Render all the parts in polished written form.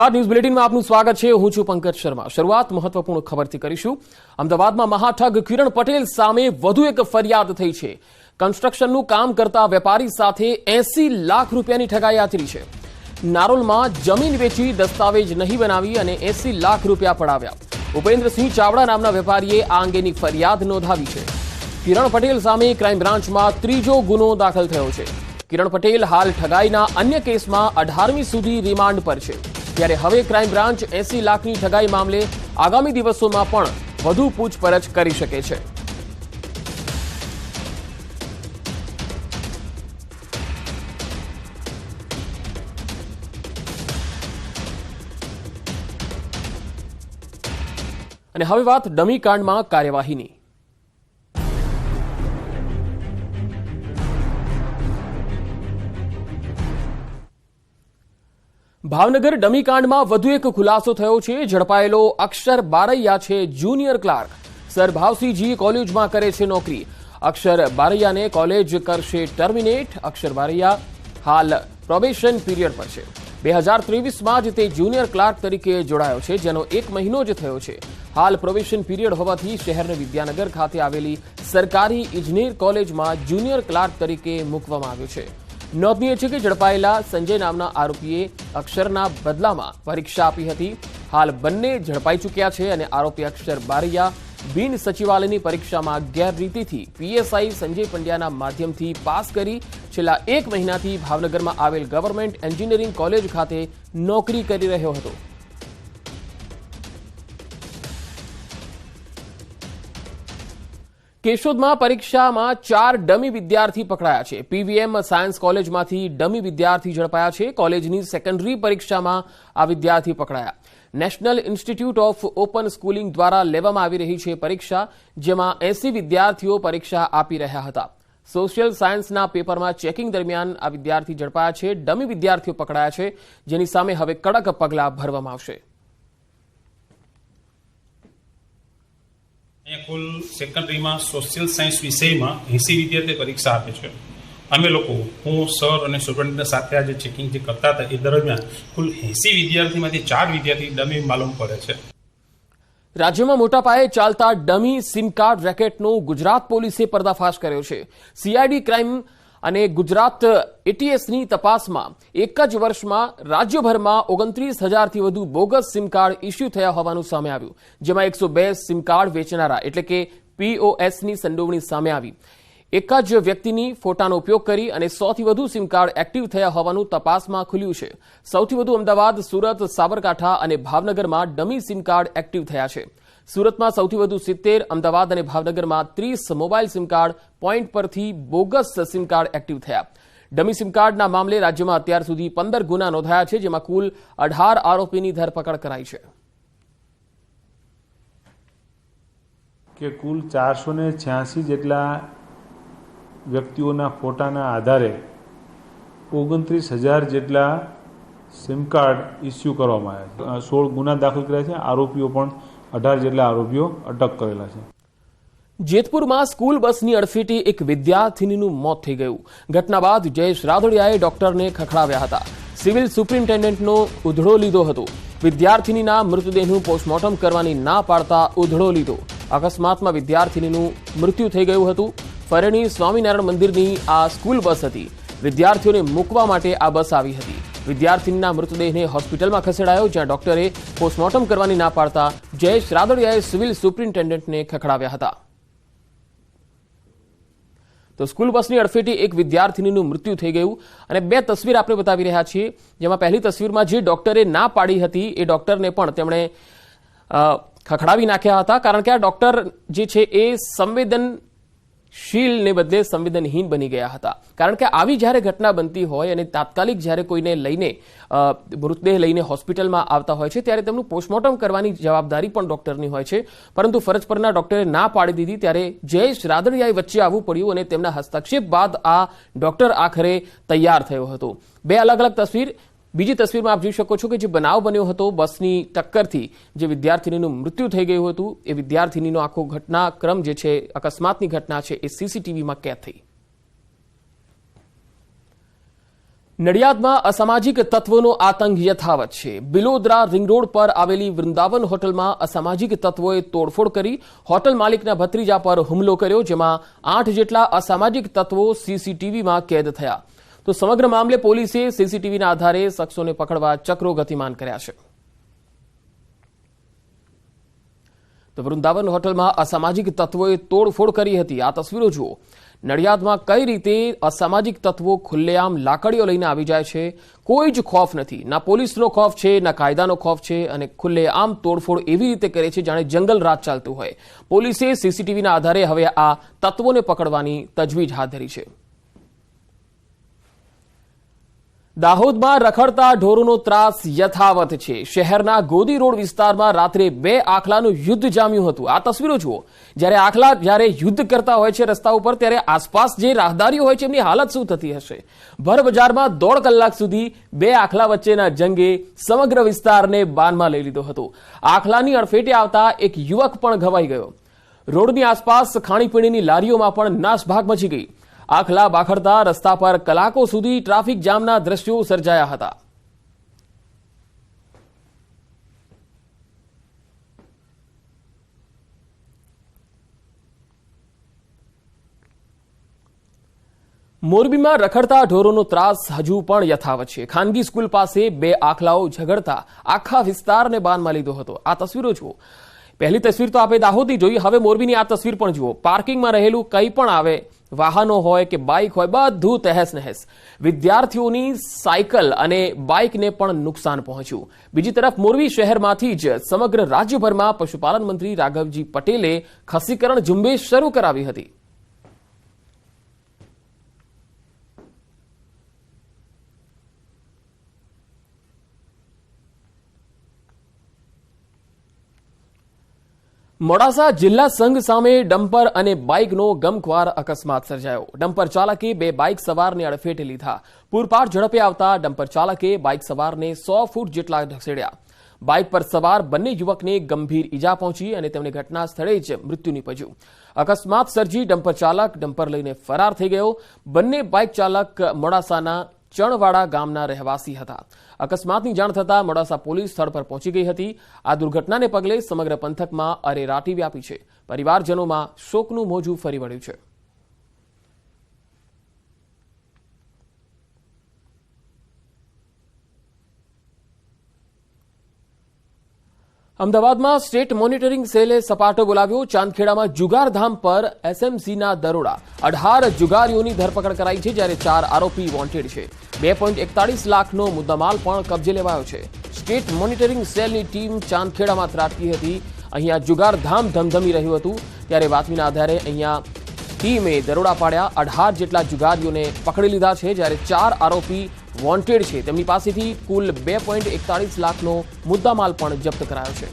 આ ન્યૂઝ બુલેટિનમાં આપનું સ્વાગત છે। હું છું પંકજ શર્મા। શરૂઆત મહત્વપૂર્ણ ખબરથી કરીશું। અમદાવાદમાં મહાઠગ કિરણ પટેલ સામે વધુ એક ફરિયાદ થઈ છે। કન્સ્ટ્રક્શનનું કામ કરતા વેપારી સાથે 80 લાખ રૂપિયાની ઠગાઈ આચરી છે। નારોલમાં જમીન વેચી દસ્તાવેજ નહીં બનાવી અને 80 લાખ રૂપિયા પડાવ્યા। ઉપેન્દ્રસિંહ ચાવડા નામના વેપારીએ આ અંગેની ફરિયાદ નોંધાવી છે। કિરણ પટેલ સામે ક્રાઇમ બ્રાન્ચમાં ત્રીજો ગુનો દાખલ થયો છે। કિરણ પટેલ હાલ ઠગાઈના અન્ય કેસમાં 18મી સુધી રિમાન્ડ પર છે। ત્યારે હવે ક્રાઇમ બ્રાન્ચ 80 લાખની ઠગાઈ મામલે આગામી દિવસોમાં પણ વધુ પૂછપરછ કરી શકે છે। અને હવે વાત ડમી કાંડમાં કાર્યવાહીની। ભાવનગર ડમી કાંડમાં વધુ એક ખુલાસો થયો છે। ઝડપાયેલો અક્ષર બારૈયા છે જુનિયર ક્લાર્ક। સર ભાવસીજી કોલેજમાં કરે છે નોકરી। અક્ષર બારૈયાને કોલેજ કરશે ટર્મિનેટ। અક્ષર બારૈયા હાલ પ્રોબેશન પીરિયડ પર છે। 2023માં જ તે જુનિયર ક્લાર્ક તરીકે જોડાયો છે, જેનો 1 મહિનો જ થયો છે। હાલ પ્રોબેશન પીરિયડ હોવાથી શહેરના વિદ્યાનગર ખાતે આવેલી સરકારી ઇજનેર કોલેજમાં જુનિયર ક્લાર્ક તરીકે મૂકવામાં આવ્યો છે। નોંધનીય છે કે ઝડપાયેલા સંજય નામના આરોપીએ અક્ષરના બદલામાં પરીક્ષા આપી હતી। હાલ બંને ઝડપાઈ ચૂક્યા છે અને આરોપી અક્ષર બારૈયા બિન સચિવાલયની પરીક્ષામાં ગેરરીતિથી પીએસઆઈ સંજય પંડ્યાના માધ્યમથી પાસ કરી છેલ્લા 1 મહિનાથી ભાવનગરમાં આવેલ ગવર્મેન્ટ એન્જિનિયરિંગ કોલેજ ખાતે નોકરી કરી રહ્યો હતો। કેશોદમાં પરીક્ષામાં 4 ડમી વિદ્યાર્થી પકડાયા છે। પીવીએમ સાયન્સ કોલેજમાંથી ડમી વિદ્યાર્થી ઝડપાયા છે। કોલેજની સેકન્ડરી પરીક્ષામાં આ વિદ્યાર્થી પકડાયા। National institute of open schooling દ્વારા લેવામાં આવી રહી છે પરીક્ષા, જેમાં 80 વિદ્યાર્થીઓ પરીક્ષા આપી રહ્યા હતા। સોશિયલ સાયન્સના પેપરમાં ચેકિંગ દરમિયાન આ વિદ્યાર્થી ઝડપાયા છે। ડમી વિદ્યાર્થીઓ પકડાયા છે, જેની સામે હવે કડક પગલાં ભરવામાં આવશે। કુલ સેકન્ડરીમાં સોશિયલ સાયન્સ વિષયમાં 80 વિદ્યાર્થીઓ પરીક્ષા આપે છે। અમે લોકો હું સર અને સ્ટુડન્ટના સાથે આજે ચેકિંગ જે કરતા હતા એ દરમિયાન કુલ 80 વિદ્યાર્થીમાંથી 4 વિદ્યાર્થી ડમી માલુમ પડે છે। રાજ્યમાં મોટા પાયે ચાલતા ડમી સિમ કાર્ડ રેકેટનો ગુજરાત પોલીસે પર્દાફાશ કર્યો છે। સીઆઈડી ક્રાઇમ અને ગુજરાત એટીએસની તપાસમાં એક જ વર્ષમાં રાજ્યભરમાં 29,000થી વધુ બોગસ સિમ કાર્ડ ઇસ્યુ થયા હોવાનું સામે આવ્યું, જેમાં 102 સિમ કાર્ડ વેચનારા એટલે કે પીઓએસની સંડોવણી સામે આવી। એક જ વ્યક્તિની ફોટાનો ઉપયોગ કરી અને 100થી વધુ સિમ કાર્ડ એક્ટિવ થયા હોવાનું તપાસમાં ખુલ્યું છે। સૌથી વધુ અમદાવાદ, સુરત, સાબરકાંઠા અને ભાવનગરમાં ડમી સિમ કાર્ડ એક્ટિવ થયા છે। સુરતમાં સૌથી વધુ 70, અમદાવાદ અને ભાવનગરમાં 30 મોબાઈલ સિમ કાર્ડ પોઈન્ટ પરથી બોગસ સિમ કાર્ડ એક્ટિવ થયા। ડમી સિમ કાર્ડના મામલે રાજ્યમાં અત્યાર સુધી 15 ગુના નોંધાયા છે, જેમાં કુલ 18 આરોપીની ધરપકડ કરાઈ છે। કે કુલ 486 જેટલા વ્યક્તિઓના ફોટાના આધારે 29,000 જેટલા સિમ કાર્ડ ઇસ્યુ કરવામાં આવ્યા છે। 16 ગુના દાખલ કર્યા છે। આરોપીઓ પણ 18 જેટલા આરોપીઓ અટક કરેલા છે। જેતપુરમાં સ્કૂલ બસની અડફેટે એક વિદ્યાર્થિનીનું મોત થઈ ગયું। ઘટના બાદ જયેશ રાદડિયાએ ડોક્ટરને ખખડાવ્યા હતા। સિવિલ સુપ્રિન્ટેન્ડન્ટનો ઉધડો લીધો હતો। વિદ્યાર્થિનીના મૃતદેહનું પોસ્ટમોર્ટમ કરવાની ના પાડતા ઉધડો લીધો। અકસ્માતમાં વિદ્યાર્થિનીનું મૃત્યુ થઈ ગયું હતું। ફરેણી સ્વામિનારાયણ મંદિરની આ સ્કૂલ બસ હતી। વિદ્યાર્થીઓને મૂકવા માટે આ બસ આવી હતી। વિદ્યાર્થીનીના મૃતદેહને હોસ્પિટલમાં ખસેડાયો, જ્યાં ડોક્ટરે પોસ્ટમોર્ટમ કરવાની ના પાડતા જયેશ રાદડિયાએ સિવિલ સુપ્રિન્ટેન્ડન્ટને ખખડાવ્યા હતા। તો સ્કૂલ બસની અડફેટે એક વિદ્યાર્થીનીનું મૃત્યુ થઈ ગયું અને 2 તસવીર આપણે બતાવી રહ્યા છીએ, જેમાં પહેલી તસવીરમાં જે ડોક્ટરે ના પાડી હતી એ ડોક્ટરને પણ તેમણે ખખડાવી નાખ્યા હતા, કારણ કે આ ડોક્ટર જે છે એ સંવેદનશીલને બદલે સંવેદનહીન બની ગયા હતા। કારણ કે આવી જ્યારે ઘટના બનતી હોય અને તાત્કાલિક જ્યારે કોઈને લઈને મૃતદેહ લઈને હોસ્પિટલમાં આવતા હોય છે, ત્યારે તેમનું પોસ્ટમોર્ટમ કરવાની જવાબદારી પણ ડોક્ટરની હોય છે, પરંતુ ફરજ પરના ડોક્ટરે ના પાડી દીધી। ત્યારે જયેશ રાદડિયાએ વચ્ચે આવવું પડ્યું અને તેમના હસ્તક્ષેપ બાદ આ ડોક્ટર આખરે તૈયાર થયો હતો। 2 અલગ અલગ તસવીર। બીજી તસવીરમાં આપ જોઈ શકો છો કે જે બનાવ બન્યો હતો બસની ટક્કરથી જે વિદ્યાર્થીનીનું મૃત્યુ થઈ ગયું હતું, એ વિદ્યાર્થીનીનો આખો ઘટનાક્રમ જે છે, અકસ્માતની ઘટના છે, એ સીસીટીવીમાં કેદ થઈ। નડિયાદમાં અસામાજિક તત્વોનો આતંક યથાવત છે. બિલોદરા રિંગ રોડ પર આવેલી વૃંદાવન હોટલમાં અસામાજિક તત્વોએ તોડફોડ કરી હોટલ માલિકના ભત્રીજા પર હુમલો કર્યો, જેમાં 8 જેટલા અસામાજિક તત્વો સીસીટીવીમાં કેદ થયા. તો સમગ્ર મામલે પોલીસે સીસીટીવીના આધારે શખ્સોને પકડવા ચક્રો ગતિમાન કર્યા છે. તો વૃંદાવન હોટલમાં અસામાજિક તત્વોએ તોડફોડ કરી હતી. આ તસવીરો જુઓ. નડિયાદમાં કઈ રીતે અસામાજિક તત્વો ખુલ્લેઆમ લાકડીઓ લઈને આવી જાય છે. કોઈ જ ખોફ નથી, ના પોલીસનો ખોફ છે, ના કાયદાનો ખોફ છે, અને ખુલ્લેઆમ તોડફોડ એવી રીતે કરે છે જાણે જંગલ રાજ ચાલતું હોય. પોલીસે સીસીટીવીના આધારે હવે આ તત્વોને પકડવાની તજવીજ હાથ ધરી છે. દાહોદમાં રખડતા ઢોરોનો ત્રાસ યથાવત છે. શહેરના ગોદી રોડ વિસ્તારમાં રાત્રે 2 આખલાનું યુદ્ધ જામ્યું હતું. આ તસવીરો જુઓ. જ્યારે આખલા યુદ્ધ કરતા હોય છે રસ્તા ઉપર, ત્યારે આસપાસ જે રાહદારીઓ હોય છે એમની હાલત શું થતી હશે. ભર બજારમાં 1.5 કલાક સુધી 2 આખલા વચ્ચેના જંગે સમગ્ર વિસ્તારને બાનમાં લઈ લીધો હતો. આખલાની અડફેટે આવતા એક યુવક પણ ઘવાઈ ગયો. રોડની આસપાસ ખાણીપીણીની લારીઓમાં પણ નાસભાગ મચી ગઈ. આખલા બાખડતા રસ્તા પર કલાકો સુધી ટ્રાફિક જામના દ્રશ્યો સર્જાયા હતા. મોરબીમાં રખડતા ઢોરોનો ત્રાસ હજુ પણ યથાવત છે. ખાનગી સ્કૂલ પાસે 2 આખલાઓ ઝઘડતા આખા વિસ્તારને બાનમાં લીધો હતો. આ તસવીરો જુઓ. પહેલી તસવીર તો આપણે દાહોદની જોઈ, હવે મોરબીની આ તસવીર પણ જુઓ. પાર્કિંગમાં રહેલું કંઈ પણ આવે, વાહનો હોય કે બાઇક હોય, બધું તહેસ નહેસ. વિદ્યાર્થીઓની સાયકલ અને બાઇકને પણ નુકસાન પહોંચ્યું. બીજી તરફ મોરબી શહેરમાંથી જ સમગ્ર રાજ્યભરમાં પશુપાલન મંત્રી રાઘવજી પટેલે ખસીકરણ ઝુંબેશ શરૂ કરાવી હતી. મોડાસા જિલ્લા સંઘ સામે ડમ્પર અને બાઇકનો ગમખ્વાર અકસ્માત સર્જાયો. ડમ્પર ચાલકે 2 બાઇક સવારને અડફેટે લીધા. પૂરપાટ ઝડપે આવતા ડમ્પર ચાલકે બાઇક સવારને 100 ફૂટ જેટલા ઢસેડ્યા. બાઇક પર સવાર બંને યુવકને ગંભીર ઈજા પહોંચી અને તેમણે ઘટના સ્થળે જ મૃત્યુ નીપજ્યું. અકસ્માત સર્જી ડમ્પર ચાલક ડમ્પર લઈને ફરાર થઈ ગયો. બંને બાઇક ચાલક મોડાસાના ચણવાડા ગામના રહેવાસી હતા. અકસ્માતની જાણ થતાં મોડાસા પોલીસ સ્થળ પર પહોંચી ગઈ હતી. આ દુર્ઘટનાને પગલે સમગ્ર પંથકમાં અરેરાટી વ્યાપી છે. પરિવારજનોમાં શોકનું મોજું ફરી વળ્યું છે. અમદાવાદમાં સ્ટેટ મોનિટરિંગ સેલે સપાટો બોલાવ્યો. ચાંદખેડામાં જુગારધામ પર એસએમસીના દરોડા. 18 જુગારીઓની ધરપકડ કરાઈ છે, જ્યારે 4 આરોપી વોન્ટેડ છે. 2.41 લાખનો મુદ્દામાલ પણ કબજે લેવાયો છે. સ્ટેટ મોનિટરિંગ સેલની ટીમ ચાંદખેડામાં ત્રાટકી હતી. અહીંયા જુગારધામ ધમધમી રહ્યું હતું, ત્યારે બાતમીના આધારે અહીંયા ટીમે દરોડા પાડ્યા. 18 જેટલા જુગારીઓને પકડી લીધા છે, જ્યારે 4 આરોપી વોન્ટેડ છે. તેમની પાસેથી કુલ 2.41 લાખનો મુદ્દામાલ પણ જપ્ત કરાયો છે.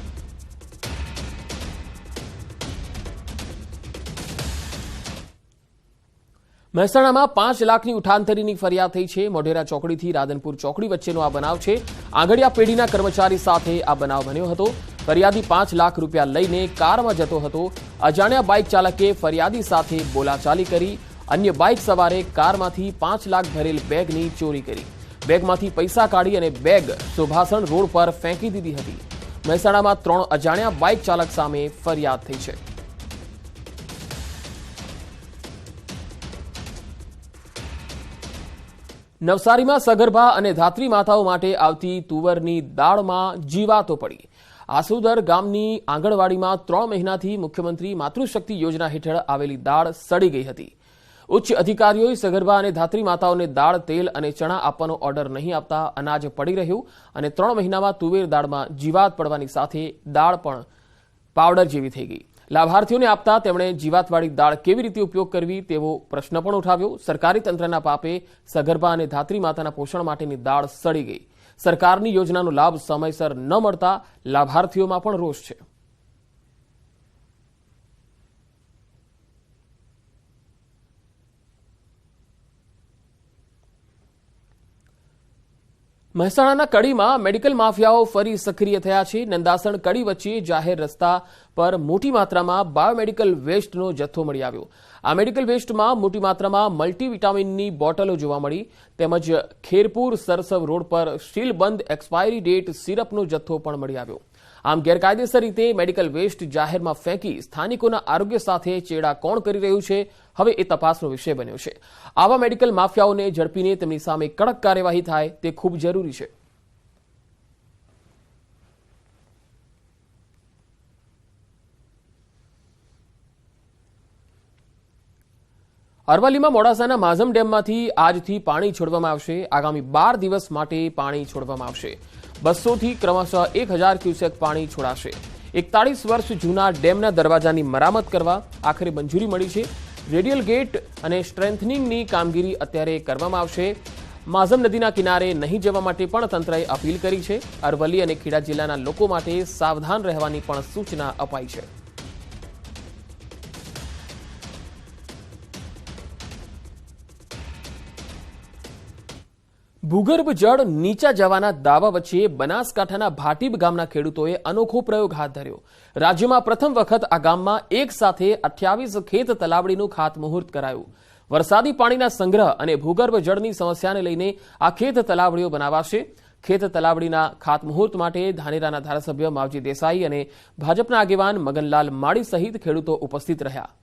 મહેસાણામાં 5 લાખની ઉઠાંતરીની ફરિયાદ થઈ છે. મોઢેરા ચોકડીથી રાધનપુર ચોકડી વચ્ચેનો આ બનાવ છે. આંગડિયા પેઢીના કર્મચારી સાથે આ બનાવ બન્યો હતો. ફરિયાદી 5 લાખ રૂપિયા લઈને કારમાં જતો હતો. અજાણ્યા બાઇક ચાલકે ફરિયાદી સાથે બોલાચાલી કરી. અન્ય બાઇક સવારે કારમાંથી 5 લાખ ભરેલ બેગની ચોરી કરી. બેગમાંથી પૈસા કાઢી અને બેગ સુભાષણ રોડ પર ફેંકી દીધી હતી. મહેસાણામાં 3 અજાણ્યા બાઇક ચાલક સામે ફરિયાદ થઈ છે. નવસારીમાં સગર્ભા અને ધાત્રી માતાઓ માટે આવતી તુવરની દાળમાં જીવાતો પડી. આસુદર ગામની આંગણવાડીમાં 3 મહિનાથી મુખ્યમંત્રી માતૃશક્તિ યોજના હેઠળ આવેલી દાળ સડી ગઈ હતી. ઉચ્ચ અધિકારીઓએ સગર્ભા અને ધાત્રી માતાઓને દાળ, તેલ અને ચણા આપવાનો ઓર્ડર નહીં આપતા અનાજ પડી રહ્યું અને 3 મહિનામાં તુવેર દાળમાં જીવાત પડવાની સાથે દાળ પણ પાવડર જેવી થઈ ગઈ. લાભાર્થીઓને આપતા તેમણે જીવાતવાળી દાળ કેવી રીતે ઉપયોગ કરવી તેવો પ્રશ્ન પણ ઉઠાવ્યો. સરકારી તંત્રના પાપે સગર્ભા અને ધાત્રી માતાના પોષણ માટેની દાળ સડી ગઈ. સરકારની યોજનાનો લાભ સમયસર ન મળતા લાભાર્થીઓમાં પણ રોષ છે. મહેસાણાના કડીમાં મેડિકલ માફિયાઓ ફરી સક્રિય થયા છે. નંદાસણ કડી વચ્ચે જાહેર રસ્તા પર મોટી માત્રામાં બાયોમેડિકલ વેસ્ટનો જથ્થો મળી આવ્યો. આ મેડિકલ વેસ્ટમાં મોટી માત્રામાં મલ્ટીવિટામિનની બોટલો જોવા મળી, તેમજ ખેરપુર સરસવ રોડ પર સીલબંધ એક્સપાયરી ડેટ સિરપનો જથ્થો પણ મળી આવ્યો. આમ ગેરકાયદેસર રીતે મેડિકલ વેસ્ટ જાહેરમાં ફેંકી સ્થાનિકોના આરોગ્ય સાથે ચેડા કોણ કરી રહ્યું છે, હવે એ તપાસનો વિષય બન્યો છે. આવા મેડિકલ માફિયાઓને ઝડપીને તેમની સામે કડક કાર્યવાહી થાય તે ખૂબ જરૂરી છે. અરવલ્લીમાં મોડાસાના માઝમ ડેમમાંથી આજથી પાણી છોડવામાં આવશે. આગામી 12 દિવસ માટે પાણી છોડવામાં આવશે. 200થી ક્રમશઃ 1000 ક્યુસેક પાણી છોડાશે. 41 વર્ષ જૂના ડેમના દરવાજાની મરામત કરવા આખરે મંજૂરી મળી છે. રેડિયલ ગેટ અને સ્ટ્રેન્થનિંગની કામગીરી અત્યારે કરવામાં આવશે. માઝમ નદીના કિનારે નહીં જવા માટે પણ તંત્રએ અપીલ કરી છે. અરવલ્લી અને ખેડા જિલ્લાના લોકો માટે સાવધાન રહેવાની પણ સૂચના અપાઈ છે. ભૂગર્ભ જળ નીચા જવાના દાવા વચ્ચે બનાસકાંઠાના ભાટીબ ગામના ખેડૂતોએ અનોખો પ્રયોગ હાથ ધર્યો. રાજ્યમાં પ્રથમ વખત આ ગામમાં એક સાથે 28 ખેત તલાવડીનું ખાતમુહૂર્ત કરાયું. વરસાદી પાણીના સંગ્રહ અને ભૂગર્ભ જળની સમસ્યાને લઈને આ ખેત તલાવડીઓ બનાવાશે. ખેત તલાવડીના ખાતમુહૂર્ત માટે ધાનેરાના ધારાસભ્ય માવજી દેસાઈ અને ભાજપના આગેવાન મગનલાલ માળી સહિત ખેડૂતો ઉપસ્થિત રહ્યા.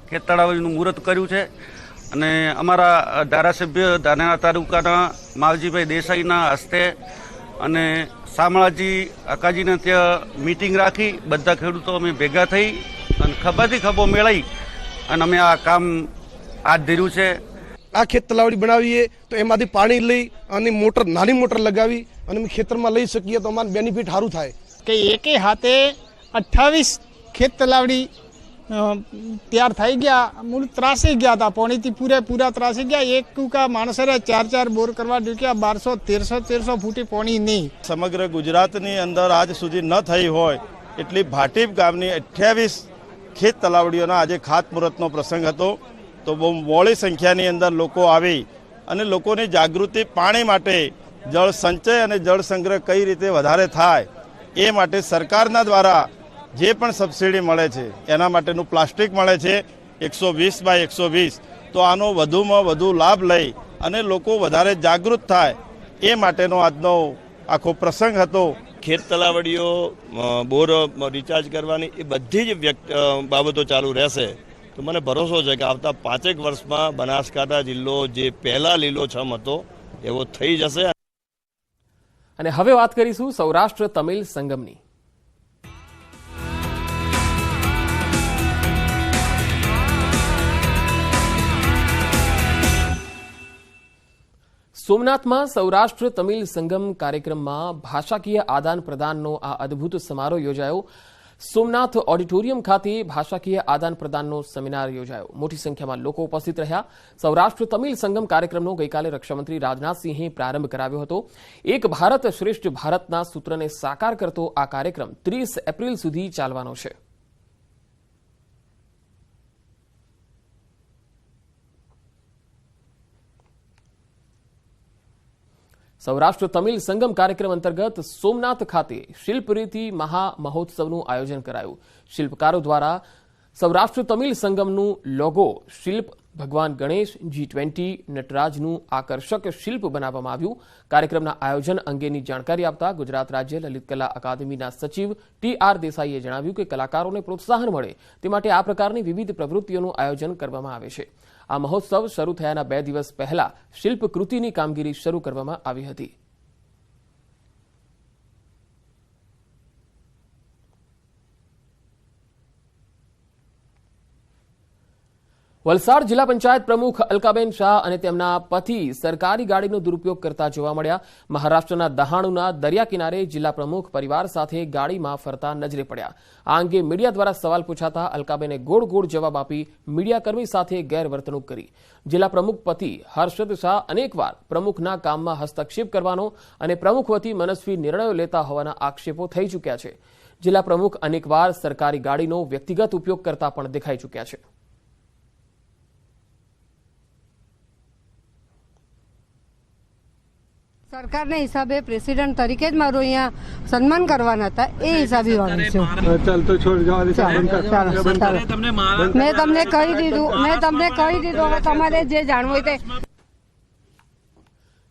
ખેત તળાવનું મુહૂર્ત કર્યું છે અને અમારા ધારાસભ્ય ધાનેરા તાલુકાના માવજીભાઈ દેસાઈના હસ્તે અને શામળાજી અકાજીને ત્યાં મીટિંગ રાખી બધા ખેડૂતો અમે ભેગા થઈ અને ખભાથી ખભો મેળવી અને અમે આ કામ હાથ ધર્યું છે. આ ખેત તલાવડી બનાવીએ તો એમાંથી પાણી લઈ અને નાની મોટર લગાવી અને અમે ખેતરમાં લઈ શકીએ તો અમારું બેનિફિટ સારું થાય. કે એકે હાથે 28 ખેત તલાવડી તૈયાર થઈ ગયા. મૂળ ત્રાસી ગયા હતા, પાણીથી પૂરા ત્રાસી ગયા. એક કુકા માણસે 4 બોર કરવા ડૂક્યા. 1200-1300 ફૂટી પાણી નહીં. સમગ્ર ગુજરાતની અંદર આજ સુધી ન થઈ હોય એટલી ભાટીબ ગામની 28 ખેત તલાવડીઓના આજે ખાતમુહૂર્તનો પ્રસંગ હતો. તો બહુ મોડી સંખ્યાની અંદર લોકો આવી અને લોકોની જાગૃતિ પાણી માટે જળ સંચય અને જળ સંગ્રહ કઈ રીતે વધારે થાય એ માટે સરકારના દ્વારા જે પણ સબસિડી મળે છે એના માટેનું પ્લાસ્ટિક મળે છે 120x120. તો આનો વધુમાં વધુ લાભ લઈ અને લોકો વધારે જાગૃત થાય એ માટેનો આજનો આખો પ્રસંગ હતો. ખેત તલાવડીઓ, બોર રિચાર્જ કરવાની એ બધી જ બાબતો ચાલુ રહેશે. તો મને ભરોસો છે કે આવતા 5 વર્ષમાં બનાસકાંઠા જિલ્લો જે પહેલા લીલોછમ હતો એવો થઈ જશે. અને હવે વાત કરીશું સૌરાષ્ટ્ર તમિલ સંગમની. સોમનાથમાં સૌરાષ્ટ્ર તમિલ સંગમ કાર્યક્રમમાં ભાષાકીય આદાન પ્રદાનનો આ અદભુત સમારોહ યોજાયો. સોમનાથ ઓડિટોરિયમ ખાતે ભાષાકીય આદાન પ્રદાનનો સેમિનાર યોજાયો. મોટી સંખ્યામાં લોકો ઉપસ્થિત રહ્યા. સૌરાષ્ટ્ર તમિલ સંગમ કાર્યક્રમનો ગઈકાલે રક્ષામંત્રી રાજનાથસિંહે પ્રારંભ કરાવ્યો હતો. એક ભારત શ્રેષ્ઠ ભારતના સૂત્રને સાકાર કરતો આ કાર્યક્રમ 30 એપ્રિલ સુધી ચાલવાનો છે. સૌરાષ્ટ્ર તમિલ સંગમ કાર્યક્રમ અંતર્ગત સોમનાથ ખાતે શિલ્પરીતિ મહામહોત્સવનું આયોજન કરાયું. શિલ્પકારો દ્વારા સૌરાષ્ટ્ર તમિલ સંગમનું લોગો શિલ્પ ભગવાન ગણેશ, G20 નટરાજનું આકર્ષક શિલ્પ બનાવવામાં આવ્યું. કાર્યક્રમના આયોજન અંગેની જાણકારી આપતા ગુજરાત રાજ્ય લલિત કલા અકાદમીના સચિવ TR દેસાઈએ જણાવ્યું કે કલાકારોને પ્રોત્સાહન મળે તે માટે આ પ્રકારની વિવિધ પ્રવૃત્તિઓનું આયોજન કરવામાં આવે છે. આ મહોત્સવ શરૂ થયાના 2 દિવસ પહેલા શિલ્પકૃતિની કામગીરી શરૂ કરવામાં આવી હતી. વલસાડ જિલ્લા પંચાયત પ્રમુખ અલકાબેન શાહ અને તેમના પતિ સરકારી ગાડીનો દુરુપયોગ કરતા જોવા મળ્યા. મહારાષ્ટ્રના દહાણુના દરિયા કિનારે જિલ્લા પ્રમુખ પરિવાર સાથે ગાડીમાં ફરતા નજરે પડ્યા. આ અંગે મીડિયા દ્વારા સવાલ પૂછાતા અલકાબેને ગોળ જવાબ આપી મીડિયાકર્મી સાથે ગેરવર્તણૂક કરી. જિલ્લા પ્રમુખ પતિ હર્ષદ શાહ અનેકવાર પ્રમુખના કામમાં હસ્તક્ષેપ કરવાનો અને પ્રમુખ વતી મનસ્વી નિર્ણયો લેતા હોવાના આક્ષેપો થઈ ચૂક્યા છે. જિલ્લા પ્રમુખ અનેકવાર સરકારી ગાડીનો વ્યક્તિગત ઉપયોગ કરતા પણ દેખાઈ ચૂક્યા છે. સરકારના હિસાબે પ્રેસિડેન્ટ તરીકે જ મારું અહીંયા સન્માન કરવાના હતા, એ હિસાબે વાળું છું. મેં તમને કહી દીધું હવે તમારે જે જાણવું હોય તે.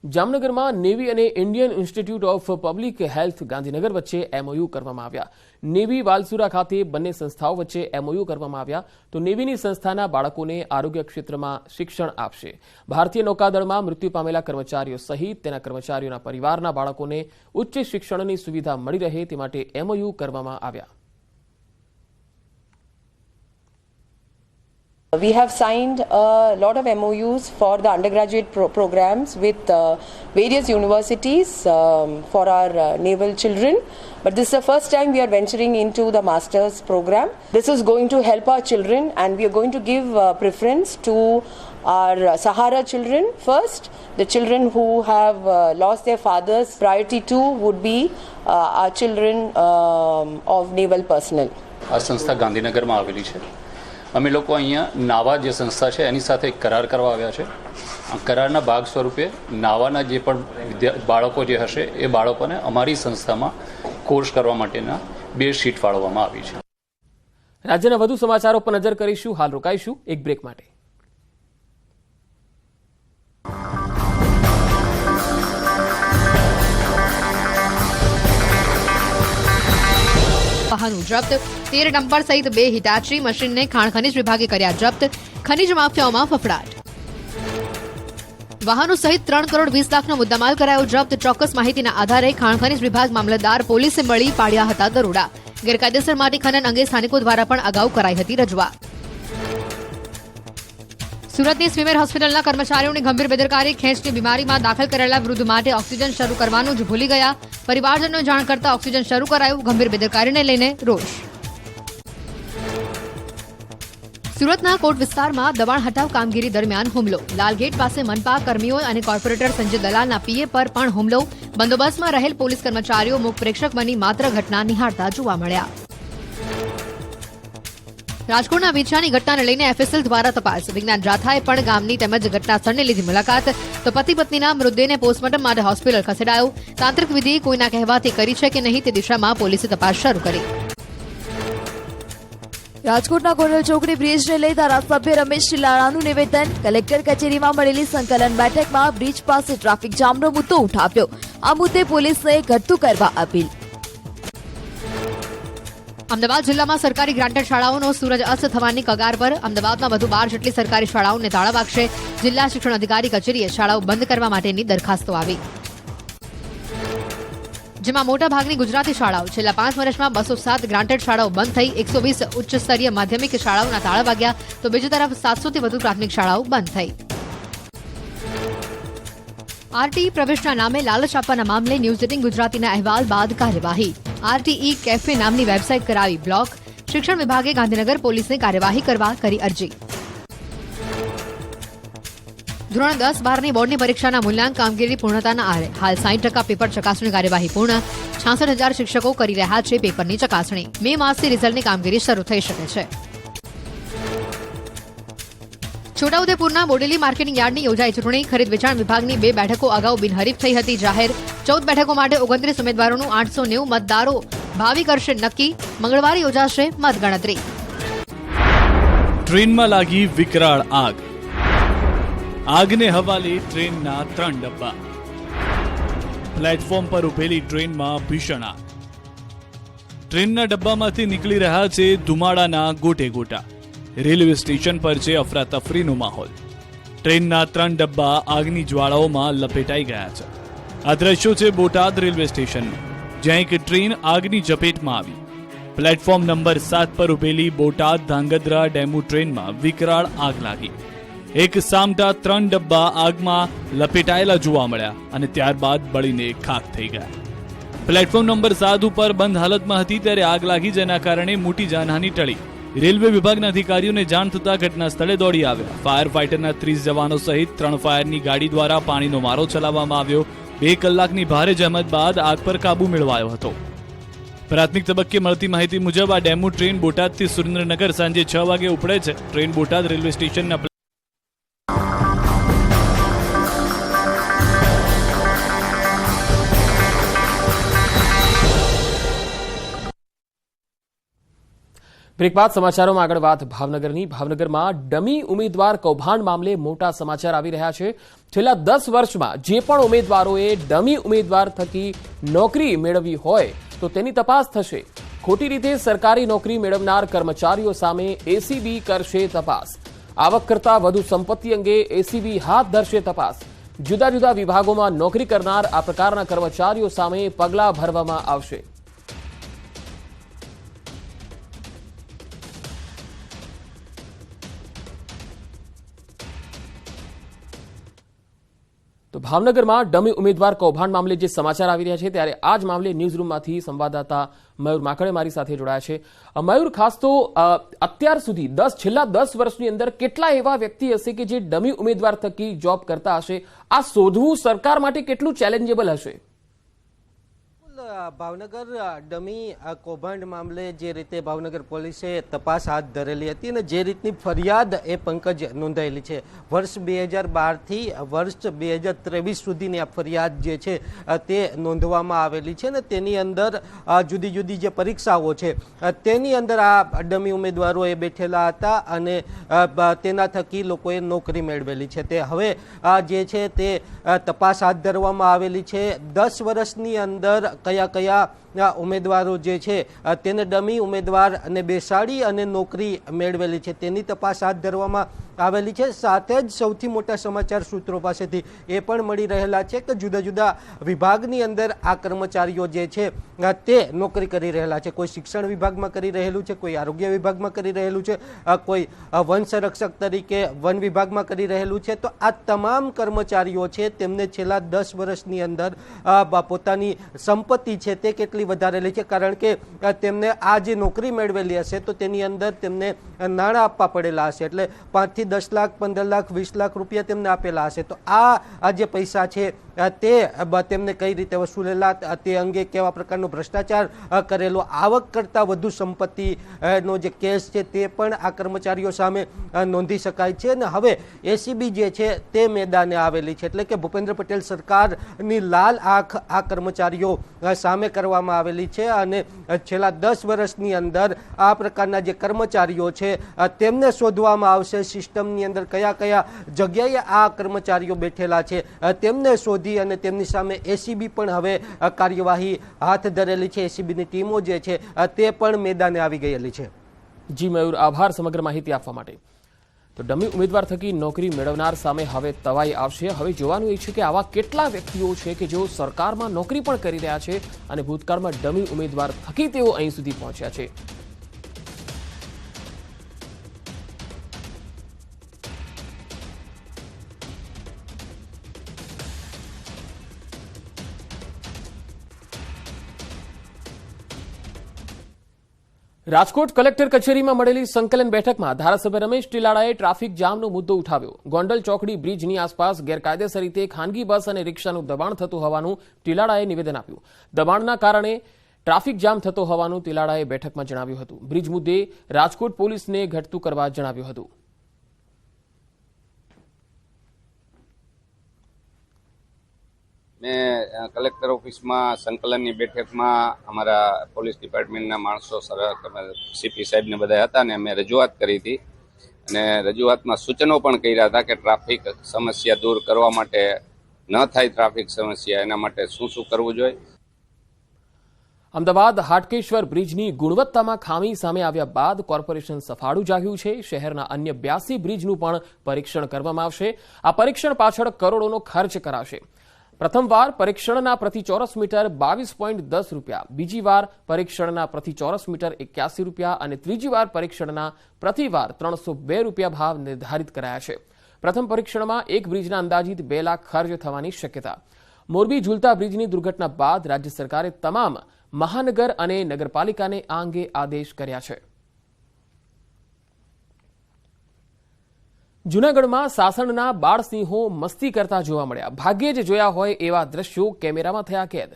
જામનગરમાં નેવી અને Indian institute of public health Gandhinagar વચ્ચે એમઓયુ કરવામાં આવ્યા. નેવી વાલસુરા ખાતે બંને સંસ્થાઓ વચ્ચે એમઓયુ કરવામાં આવ્યા. તો નેવીની સંસ્થાના બાળકોને આરોગ્ય ક્ષેત્રમાં શિક્ષણ આપશે. ભારતીય નૌકાદળમાં મૃત્યુ પામેલા કર્મચારીઓ સહિત તેના કર્મચારીઓના પરિવારના બાળકોને ઉચ્ચ શિક્ષણની સુવિધા મળી રહે તે માટે એમઓયુ કરવામાં આવ્યા. We have signed a lot of MOUs for the undergraduate programs with various universities for our naval children. But this is the first time we are venturing into the master's program. This is going to help our children, and we are going to give preference to our Sahara children first. The children who have lost their fathers, priority 2 would be our children of naval personnel. આ સંસ્થા ગાંધીનગરમાં આવેલી છે. અમે લોકો અહીંયા નાવા જે સંસ્થા છે એની સાથે કરાર કરવા આવ્યા છે. આ કરારના ભાગ સ્વરૂપે નાવાના જે પણ બાળકો જે હશે એ બાળકોને અમારી સંસ્થામાં કોર્સ કરવા માટેના 2 સીટ ફાળવવામાં આવી છે. રાજ્યના વધુ સમાચારો પર નજર કરીશું. હાલ રોકાઈશું એક બ્રેક માટે. વાહનો જપ્ત, 13 ડમ્પર સહિત 2 હિટાચી મશીનને ખાણ ખનીજ વિભાગે કર્યા જપ્ત. ખનીજ માફિયાઓમાં ફફડાટ. વાહનો સહિત 3 કરોડ 20 લાખનો મુદ્દામાલ કરાયો જપ્ત. ચોક્કસ માહિતીના આધારે ખાણ ખનીજ વિભાગ મામલતદાર પોલીસે મળી પાડ્યા હતા દરોડા. ગેરકાયદેસર માટી ખનન અંગે સ્થાનિકો દ્વારા પણ અગાઉ કરાઈ હતી રજૂઆત. સુરતની સ્વીમેર હોસ્પિટલના કર્મચારીઓની ગંભીર બેદરકારી. ખેંચની બીમારીમાં દાખલ કરેલા વૃદ્ધ માટે ઓક્સિજન શરૂ કરવાનું જ ભૂલી ગયા. પરિવારજનોએ જાણ કરતા ઓક્સિજન શરૂ કરાયું. ગંભીર બેદરકારીને લઈને રોષ. સુરતના કોટ વિસ્તારમાં દબાણ હટાવ કામગીરી દરમિયાન હુમલો. લાલગેટ પાસે મનપા કર્મીઓ અને કોર્પોરેટર સંજય દલાલના પીએ પર પણ હુમલો. બંદોબસ્તમાં રહેલ પોલીસ કર્મચારીઓ મૂક પ્રેક્ષક બની માત્ર ઘટના નિહાળતા જોવા મળ્યા. રાજકોટના વિછાની ઘટનાને લઈને એફએસએલ દ્વારા તપાસ. વિજ્ઞાન જાથાએ પણ ગામની તેમજ ઘટના સ્થળને લીધી મુલાકાત. તો પતિ પત્નીના મૃતદેહને પોસ્ટમોર્ટમ માટે હોસ્પિટલ ખસેડાયો. તાંત્રિક વિધિ કોઈના કહેવાથી કરી છે કે નહીં તે દિશામાં પોલીસે તપાસ શરૂ કરી. રાજકોટના ગોંડલ ચોકડી બ્રિજને લઈ ધારાસભ્ય રમેશ શિલાળાનું નિવેદન. કલેક્ટર કચેરીમાં મળેલી સંકલન બેઠકમાં બ્રિજ પાસે ટ્રાફિક જામનો મુદ્દો ઉઠાવ્યો. આ મુદ્દે પોલીસને ઘટતું કરવા અપીલ. અમદાવાદ જિલ્લામાં સરકારી ગ્રાન્ટેડ શાળાઓનો સૂરજ અસ્ત થવાની કગાર પર. અમદાવાદમાં વધુ 12 જેટલી સરકારી શાળાઓને તાળા વાગશે. જિલ્લા શિક્ષણ અધિકારી કચેરીએ શાળાઓ બંધ કરવા માટેની દરખાસ્તો આવી. જેમાં મોટાભાગની ગુજરાતી શાળાઓ. છેલ્લા 5 વર્ષમાં 207 ગ્રાન્ટેડ શાળાઓ બંધ થઈ. 120 ઉચ્ચ સ્તરીય માધ્યમિક શાળાઓના તાળા વાગ્યા. તો બીજી તરફ 700 થી વધુ પ્રાથમિક શાળાઓ બંધ થઈ. આરટીઈ પ્રવેશના નામે લાલચ આપવાના મામલે ન્યૂઝ 18 ગુજરાતીના અહેવાલ બાદ કાર્યવાહી. આરટીઈ કેફે નામની વેબસાઇટ કરાવી બ્લોક. શિક્ષણ વિભાગે ગાંધીનગર પોલીસને કાર્યવાહી કરવા કરી અરજી. ધોરણ 10-12ની બોર્ડની પરીક્ષાના મૂલ્યાંકન કામગીરી પૂર્ણતાના આરે. હાલ 60% પેપર ચકાસણી કાર્યવાહી પૂર્ણ. 66,000 શિક્ષકો કરી રહ્યા છે પેપરની ચકાસણી. મે માસથી રિઝલ્ટની કામગીરી શરૂ થઈ શકે છે. છોટાઉદેપુરના બોડેલી માર્કેટિંગ યાર્ડની યોજાઈ ચૂંટણી. ખરીદ વેચાણ વિભાગની 2 બેઠકો અગાઉ બિનહરીફ થઈ હતી જાહેર. 14 બેઠકો માટે 29 ઉમેદવારોનું 890 મતદારો ભાવિ કરશે નક્કી. મંગળવારે યોજાશે મતગણતરી. ટ્રેનમાં લાગી વિકરાળ આગ. આગને હવાલે ટ્રેનના 3 ડબ્બા. પ્લેટફોર્મ પર ઉભેલી ટ્રેનમાં ભીષણ આગ. ટ્રેનના ડબ્બામાંથી નીકળી રહ્યા છે ધુમાડાના ગોટે ગોટા. રેલવે સ્ટેશન પર છે અફરાતફરીનો માહોલ. ટ્રેનના 3 ડબ્બા આગની જ્વાળાઓમાં લપેટાઈ ગયા છે. આ દ્રશ્યો છે બોટાદ રેલવે સ્ટેશનનું, જ્યાં એક ટ્રેન આગની ઝપેટમાં આવી. પ્લેટફોર્મ નંબર 7 પર ઉભેલી બોટાદ ધાંગધ્રા ડેમુ ટ્રેનમાં વિકરાળ આગ લાગી. એક સામટા 3 ડબ્બા આગમાં લપેટાયેલા જોવા મળ્યા અને ત્યારબાદ બળીને ખાખ થઈ ગયા. પ્લેટફોર્મ નંબર 7 ઉપર બંધ હાલતમાં હતી ત્યારે આગ લાગી, જેના કારણે મોટી જાનહાની ટળી. રેલવે વિભાગના અધિકારીઓને જાણ થતાં ઘટના સ્થળે દોડી આવ્યા. ફાયર ફાઈટરના 30 જવાનો સહિત 3 ફાયરની ગાડી દ્વારા પાણીનો મારો ચલાવવામાં આવ્યો. 2 કલાકની ભારે જહેમત બાદ આગ પર કાબુ મેળવાયો હતો. પ્રાથમિક તબક્કે મળતી માહિતી મુજબ આ ડેમુ ટ્રેન બોટાદથી સુરેન્દ્રનગર સાંજે 6 વાગે ઉપડે છે. ટ્રેન બોટાદ રેલવે સ્ટેશનના બ્રેક બાદ સમાચારોમાં આગળ વાત ભાવનગરની. ભાવનગરમાં ડમી ઉમેદવાર કૌભાંડ મામલે મોટા સમાચાર આવી રહ્યા છે. છેલ્લા 10 વર્ષમાં જે પણ ઉમેદવારોએ ડમી ઉમેદવાર થકી નોકરી મેળવી હોય તો તેની તપાસ થશે. ખોટી રીતે સરકારી નોકરી મેળવનાર કર્મચારીઓ સામે એસીબી કરશે તપાસ. આવક કરતા વધુ સંપત્તિ અંગે એસીબી હાથ ધરશે તપાસ. જુદા જુદા વિભાગોમાં નોકરી કરનાર આ પ્રકારના કર્મચારીઓ સામે પગલાં ભરવામાં આવશે. તો ભાવનગરમાં ડમી ઉમેદવાર કૌભાંડ મામલે જે સમાચાર આવી રહ્યા છે ત્યારે આ જ મામલે ન્યૂઝરૂમમાંથી સંવાદદાતા મયુર માકડે મારી સાથે જોડાયા છે. મયુર, ખાસ તો અત્યાર સુધી છેલ્લા 10 વર્ષની અંદર કેટલા એવા વ્યક્તિ હશે કે જે ડમી ઉમેદવાર થકી જોબ કરતા હશે? આ શોધવું સરકાર માટે કેટલું ચેલેન્જેબલ હશે? ભાવનગર ડમી કૌભાંડ મામલે જે રીતે ભાવનગર પોલીસે તપાસ હાથ ધરેલી હતી અને જે રીતની ફરિયાદ એ પંકજ નોંધાયેલી છે, વર્ષ 2012 થી વર્ષ 2023 સુધીની આ ફરિયાદ જે છે તે નોંધવામાં આવેલી છે અને તેની અંદર જુદી જુદી જે પરીક્ષાઓ છે તેની અંદર આ ડમી ઉમેદવારો એ બેઠેલા હતા અને તેના થકી લોકોએ નોકરી મેળવેલી છે. તે હવે જે છે તે તપાસ હાથ ધરવામાં આવેલી છે. 10 વર્ષની અંદર કયા ઉમેદવારો જે છે તેને ડમી ઉમેદવાર અને બેસાડી અને નોકરી મેળવેલી છે તેની તપાસ હાથ ધરવામાં આવેલી છે. સાથે જ સૌથી મોટા સમાચાર સૂત્રો પાસેથી એ પણ મળી રહેલા છે કે જુદા જુદા વિભાગની અંદર આ કર્મચારીઓ જે છે તે નોકરી કરી રહેલા છે. કોઈ શિક્ષણ વિભાગમાં કરી રહેલું છે, કોઈ આરોગ્ય વિભાગમાં કરી રહેલું છે, કોઈ વન સંરક્ષક તરીકે વન વિભાગમાં કરી રહેલું છે. તો આ તમામ કર્મચારીઓ છે તેમને છેલ્લા 10 વર્ષની અંદર પોતાની સંપત્તિ છે તે કેટલી વધારેલી છે, કારણ કે તેમને આ જે નોકરી મેળવેલી હશે તો તેની અંદર તેમને નાણાં આપવા પડેલા હશે. એટલે 5 થી 10 લાખ, 15 લાખ, 20 લાખ રૂપિયા તેમને આપેલા હશે. તો આ જે પૈસા છે તે તેમને કઈ રીતે વસૂલેલા, તે અંગે કેવા પ્રકારનો ભ્રષ્ટાચાર કરેલો, આવક કરતા વધુ સંપત્તિનો જે કેસ છે તે પણ આ કર્મચારીઓ સામે નોંધી શકાય છે. અને હવે એસીબી જે છે તે મેદાને આવેલી છે. એટલે કે ભૂપેન્દ્ર પટેલ સરકારની લાલ આંખ આ કર્મચારીઓ સામે કરવામાં આવેલી છે અને છેલ્લા 10 વર્ષની અંદર આ પ્રકારના જે કર્મચારીઓ છે તેમને શોધવામાં આવશે. સિસ્ટમની અંદર કયા કયા જગ્યાએ આ કર્મચારીઓ બેઠેલા છે તેમને શોધી અને તેમની સામે એસીબી પણ હવે કાર્યવાહી હાથ ધરેલી છે. એસીબીની ટીમો જે છે તે પણ મેદાને આવી ગયેલી છે. જી મયુર, આભાર સમગ્ર માહિતી આપવા માટે. તો ડમી ઉમેદવાર થકી નોકરી મેળવનાર સામે હવે તવાઈ આવશે. હવે જોવાનું એ છે કે આવા કેટલા વ્યક્તિઓ છે કે જેઓ સરકારમાં નોકરી પણ કરી રહ્યા છે અને ભૂતકાળમાં ડમી ઉમેદવાર થકી તેઓ અહીં સુધી પહોંચ્યા છે. રાજકોટ કલેક્ટર કચેરીમાં મળેલી સંકલન બેઠકમાં ધારાસભ્ય રમેશ ટીલાડાએ ટ્રાફિક જામનો મુદ્દો ઉઠાવ્યો. ગોંડલ ચોકડી બ્રિજની આસપાસ ગેરકાયદેસર રીતે ખાનગી બસ અને રિક્ષાનું દબાણ થતું હોવાનું ટીલાડાએ નિવેદન આપ્યું. દબાણના કારણે ટ્રાફિક જામ થતો હોવાનું ટીલાડાએ બેઠકમાં જણાવ્યું હતું. બ્રિજ મુદ્દે રાજકોટ પોલીસને ઘટતું કરવા જણાવ્યું હતું. મેં કલેક્ટર ઓફિસમાં સંકલનની બેઠકમાં અમારા પોલીસ ડિપાર્ટમેન્ટના માણસો, સીપી સાહેબને બધા હતા ને અમે રજૂઆત કરી હતી અને રજૂઆતમાં સૂચનો પણ કર્યા હતા કે ટ્રાફિક સમસ્યા દૂર કરવા માટે, ન થાય ટ્રાફિક સમસ્યા એના માટે શું શું કરવું જોઈએ. અમદાવાદ હાટકેશ્વર બ્રિજની ગુણવત્તામાં ખામી સામે આવ્યા બાદ કોર્પોરેશન સફાળું જાગ્યું છે. શહેરના અન્ય 82 બ્રિજનું પણ પરીક્ષણ કરવામાં આવશે. આ પરીક્ષણ પાછળ કરોડોનો ખર્ચ કરાશે. પ્રથમવાર પરીક્ષણના પ્રતિ ચોરસ મીટર 22.10 રૂપિયા, બીજી વાર પરીક્ષણના પ્રતિ ચોરસ મીટર 81 રૂપિયા અને ત્રીજી વાર પરીક્ષણના પ્રતિવાર 302 રૂપિયા ભાવ નિર્ધારિત કરાયા છે. પ્રથમ પરીક્ષણમાં એક બ્રિજના અંદાજિત 2 લાખ ખર્ચ થવાની શક્યતા. મોરબી ઝૂલતા બ્રિજની દુર્ઘટના બાદ રાજ્ય સરકારે તમામ મહાનગર અને નગરપાલિકાને આ અંગે આદેશ કર્યા છે. જૂનાગઢમાં સાસણના બાળસિંહો મસ્તી કરતા જોવા મળ્યા. ભાગ્યે જ જોયા હોય એવા દ્રશ્યો કેમેરામાં થયા કેદ.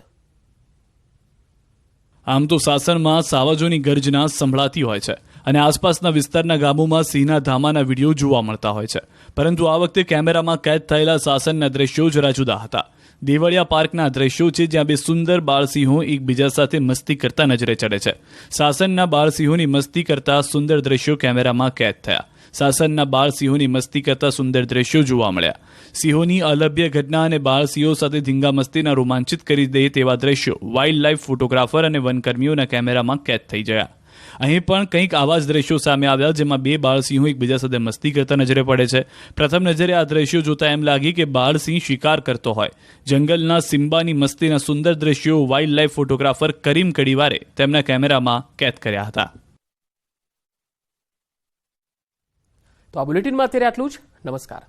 આમ તો સાસણમાં સાવજોની ગર્જના સંભળાતી હોય છે અને આસપાસના વિસ્તારના ગામોમાં સિંહના ધામાના વિડીયો જોવા મળતા હોય છે. પરંતુ આ વખતે કેમેરામાં કેદ થયેલા સાસણના દ્રશ્યો જરા જુદા હતા. દેવળિયા પાર્કના દ્રશ્યો છે જ્યાં બે સુંદર બાળસિંહો એકબીજા સાથે મસ્તી કરતા નજરે ચડે છે. શાસનના બાળસિંહોની મસ્તી કરતા સુંદર દ્રશ્યો કેમેરામાં કેદ થયા. શાસનના બાળસિંહોની મસ્તી કરતા સુંદર દ્રશ્યો જોવા મળ્યા. સિંહોની અલભ્ય ઘટના અને બાળસિંહો સાથે ધીંગા મસ્તીના રોમાંચિત કરી દે તેવા દ્રશ્યો વાઇલ્ડ લાઇફ ફોટોગ્રાફર અને વનકર્મીઓના કેમેરામાં કેદ થઈ ગયા. અહીં પણ કંઈક આવા જ દ્રશ્યો સામે આવ્યા જેમાં બે બાળસિંહો એકબીજા સાથે મસ્તી કરતા નજરે પડે છે. પ્રથમ નજરે આ દ્રશ્યો જોતા એમ લાગી કે બાળસિંહ શિકાર કરતો હોય. જંગલના સિમ્બાની મસ્તીના સુંદર દ્રશ્યો વાઇલ્ડ લાઇફ ફોટોગ્રાફર કરીમ કડીવારે તેમના કેમેરામાં કેદ કર્યા હતા. તો આ બુલેટિનમાં અત્યારે આટલું જ. નમસ્કાર.